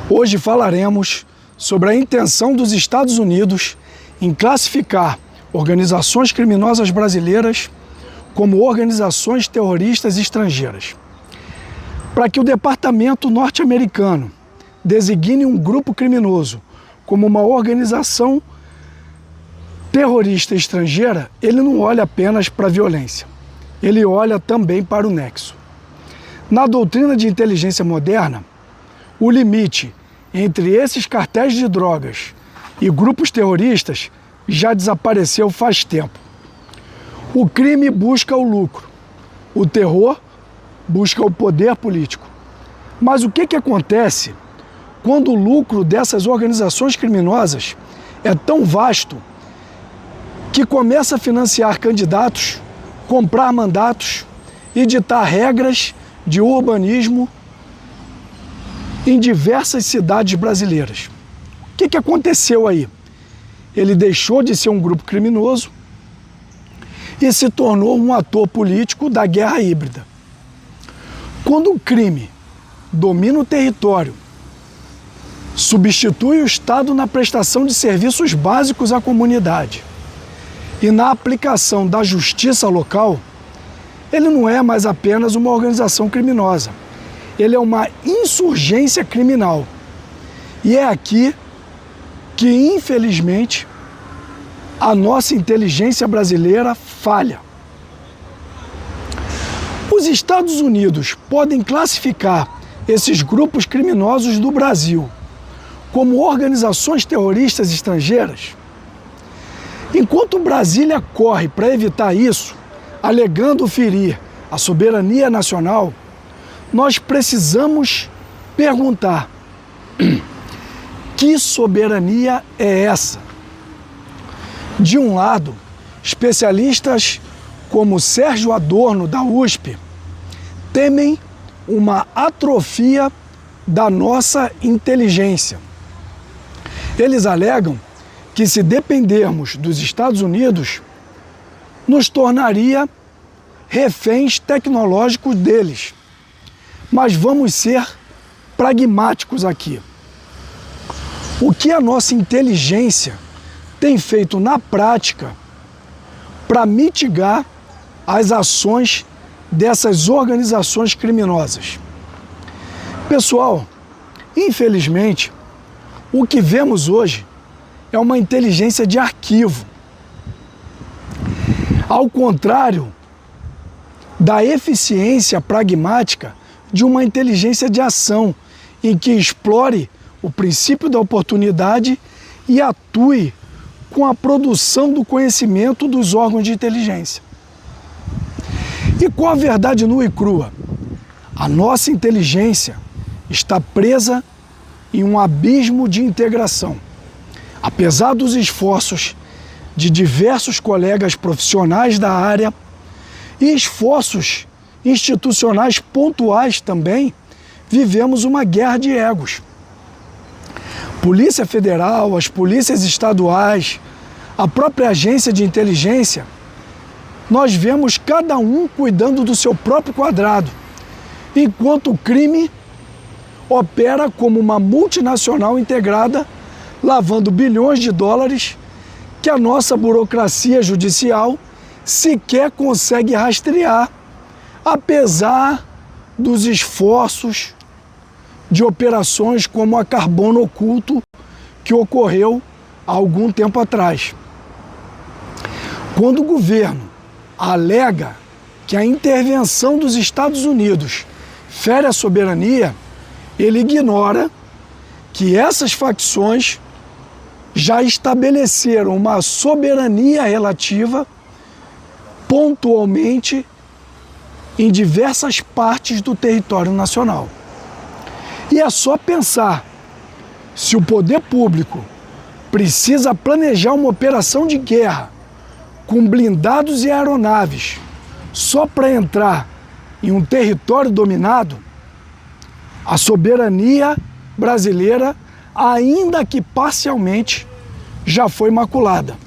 Hoje falaremos sobre a intenção dos Estados Unidos em classificar organizações criminosas brasileiras como organizações terroristas estrangeiras. Para que o Departamento norte-americano designe um grupo criminoso como uma organização terrorista estrangeira, ele não olha apenas para a violência, ele olha também para o nexo. Na doutrina de inteligência moderna, o limite entre esses cartéis de drogas e grupos terroristas já desapareceu faz tempo. O crime busca o lucro, o terror busca o poder político. Mas o que acontece quando o lucro dessas organizações criminosas é tão vasto que começa a financiar candidatos, comprar mandatos e ditar regras de urbanismo em diversas cidades brasileiras? O que aconteceu aí? Ele deixou de ser um grupo criminoso e se tornou um ator político da guerra híbrida. Quando o crime domina o território, substitui o Estado na prestação de serviços básicos à comunidade e na aplicação da justiça local, ele não é mais apenas uma organização criminosa, ele é uma insurgência criminal. E é aqui que, infelizmente, a nossa inteligência brasileira falha. Os Estados Unidos podem classificar esses grupos criminosos do Brasil como organizações terroristas estrangeiras? Enquanto Brasília corre para evitar isso, alegando ferir a soberania nacional, nós precisamos perguntar: que soberania é essa? De um lado, especialistas como Sérgio Adorno, da USP, temem uma atrofia da nossa inteligência. Eles alegam que, se dependermos dos Estados Unidos, nos tornaria reféns tecnológicos deles. Mas vamos ser pragmáticos aqui. O que a nossa inteligência tem feito na prática para mitigar as ações dessas organizações criminosas? Pessoal, infelizmente, o que vemos hoje é uma inteligência de arquivo. Ao contrário da eficiência pragmática de uma inteligência de ação, em que explore o princípio da oportunidade e atue com a produção do conhecimento dos órgãos de inteligência. E com a verdade nua e crua, a nossa inteligência está presa em um abismo de integração. Apesar dos esforços de diversos colegas profissionais da área e esforços institucionais pontuais também, vivemos uma guerra de egos. Polícia Federal, as polícias estaduais, a própria agência de inteligência, nós vemos cada um cuidando do seu próprio quadrado, enquanto o crime opera como uma multinacional integrada, lavando bilhões de dólares que a nossa burocracia judicial sequer consegue rastrear, apesar dos esforços de operações como a Carbono Oculto, que ocorreu há algum tempo atrás. Quando o governo alega que a intervenção dos Estados Unidos fere a soberania, ele ignora que essas facções já estabeleceram uma soberania relativa pontualmente em diversas partes do território nacional. E é só pensar, se o poder público precisa planejar uma operação de guerra com blindados e aeronaves só para entrar em um território dominado, a soberania brasileira, ainda que parcialmente, já foi maculada.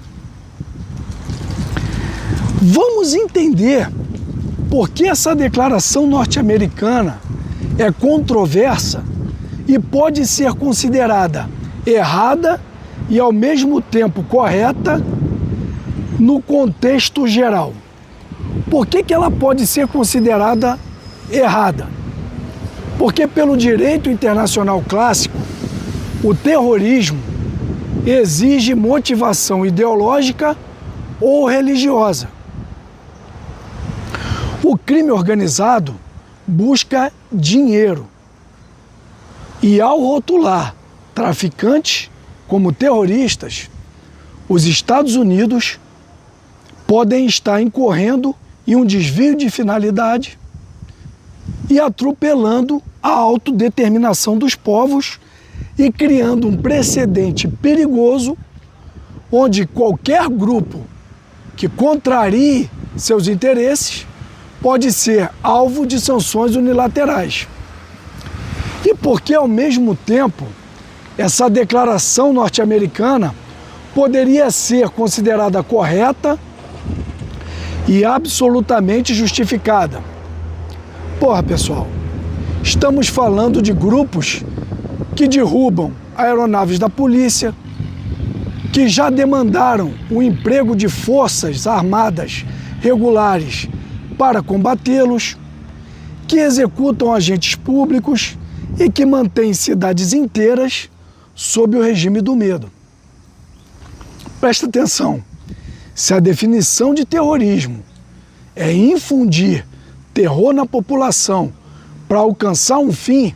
Vamos entender por que essa declaração norte-americana é controversa e pode ser considerada errada e ao mesmo tempo correta no contexto geral. Por que ela pode ser considerada errada? Porque pelo direito internacional clássico, o terrorismo exige motivação ideológica ou religiosa. O crime organizado busca dinheiro e, ao rotular traficantes como terroristas, os Estados Unidos podem estar incorrendo em um desvio de finalidade e atropelando a autodeterminação dos povos e criando um precedente perigoso onde qualquer grupo que contrarie seus interesses pode ser alvo de sanções unilaterais. E porque, ao mesmo tempo, essa declaração norte-americana poderia ser considerada correta e absolutamente justificada. Porra, pessoal, estamos falando de grupos que derrubam aeronaves da polícia, que já demandaram o emprego de forças armadas regulares para combatê-los, que executam agentes públicos e que mantêm cidades inteiras sob o regime do medo. Presta atenção, se a definição de terrorismo é infundir terror na população para alcançar um fim,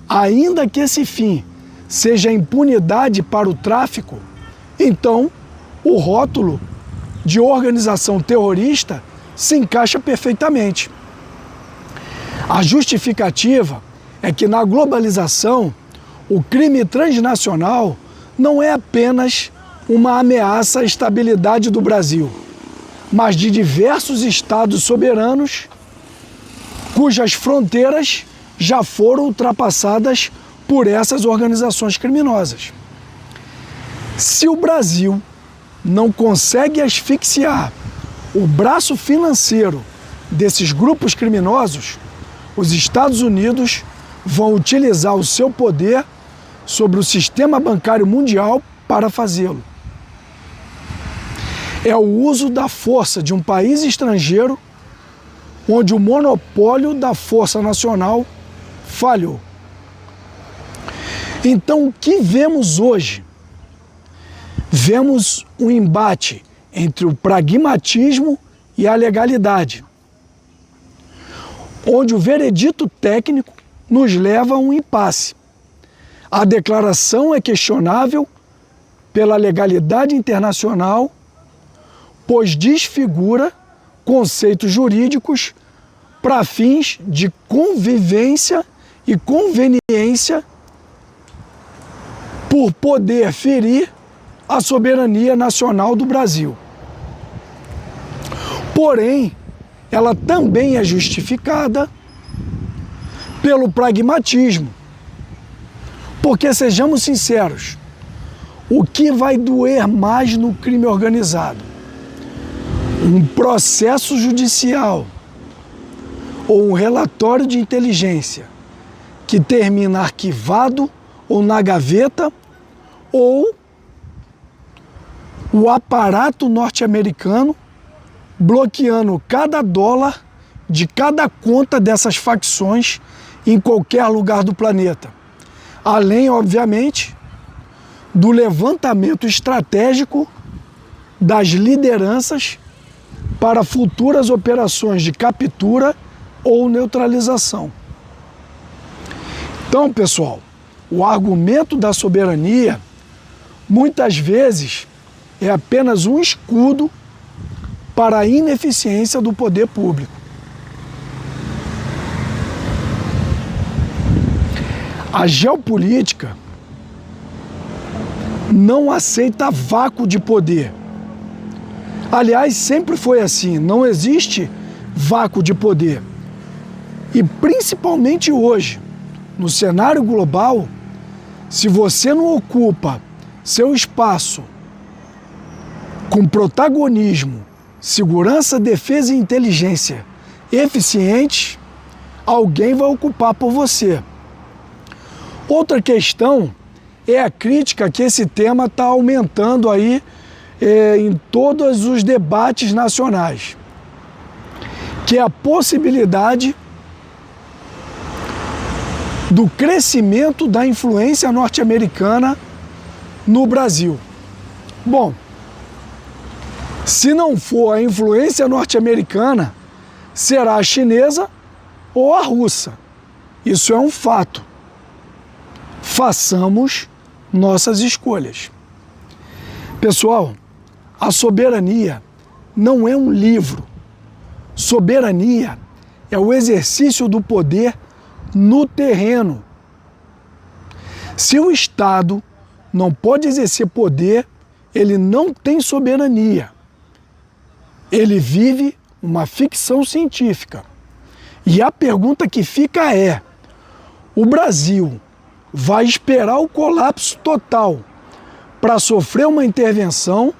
ainda que esse fim seja impunidade para o tráfico, então o rótulo de organização terrorista se encaixa perfeitamente. A justificativa é que na globalização, o crime transnacional não é apenas uma ameaça à estabilidade do Brasil, mas de diversos estados soberanos cujas fronteiras já foram ultrapassadas por essas organizações criminosas. Se o Brasil não consegue asfixiar o braço financeiro desses grupos criminosos, os Estados Unidos vão utilizar o seu poder sobre o sistema bancário mundial para fazê-lo. É o uso da força de um país estrangeiro onde o monopólio da força nacional falhou. Então, o que vemos hoje? Vemos um embate entre o pragmatismo e a legalidade, onde o veredito técnico nos leva a um impasse. A declaração é questionável pela legalidade internacional, pois desfigura conceitos jurídicos para fins de convivência e conveniência por poder ferir a soberania nacional do Brasil. Porém, ela também é justificada pelo pragmatismo. Porque, sejamos sinceros, o que vai doer mais no crime organizado? Um processo judicial ou um relatório de inteligência que termina arquivado ou na gaveta, ou o aparato norte-americano bloqueando cada dólar de cada conta dessas facções em qualquer lugar do planeta. Além, obviamente, do levantamento estratégico das lideranças para futuras operações de captura ou neutralização. Então, pessoal, o argumento da soberania muitas vezes é apenas um escudo para a ineficiência do poder público. A geopolítica não aceita vácuo de poder. Aliás, sempre foi assim, não existe vácuo de poder. E principalmente hoje, no cenário global, se você não ocupa seu espaço com protagonismo, segurança, defesa e inteligência eficientes, alguém vai ocupar por você. Outra questão é a crítica que esse tema está aumentando aí em todos os debates nacionais, que é a possibilidade do crescimento da influência norte-americana no Brasil. Bom, se não for a influência norte-americana, será a chinesa ou a russa. Isso é um fato. Façamos nossas escolhas. Pessoal, a soberania não é um livro. Soberania é o exercício do poder no terreno. Se o Estado não pode exercer poder, ele não tem soberania. Ele vive uma ficção científica. E a pergunta que fica é: o Brasil vai esperar o colapso total para sofrer uma intervenção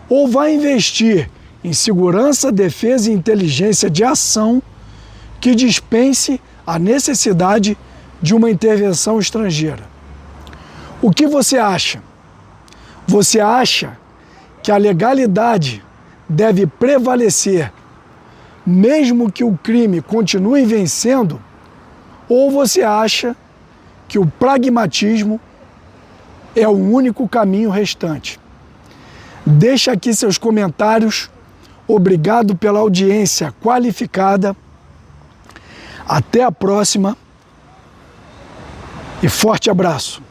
ou vai investir em segurança, defesa e inteligência de ação que dispense a necessidade de uma intervenção estrangeira? O que você acha? Você acha que a legalidade deve prevalecer mesmo que o crime continue vencendo? Ou você acha que o pragmatismo é o único caminho restante? Deixa aqui seus comentários. Obrigado pela audiência qualificada. Até a próxima e forte abraço.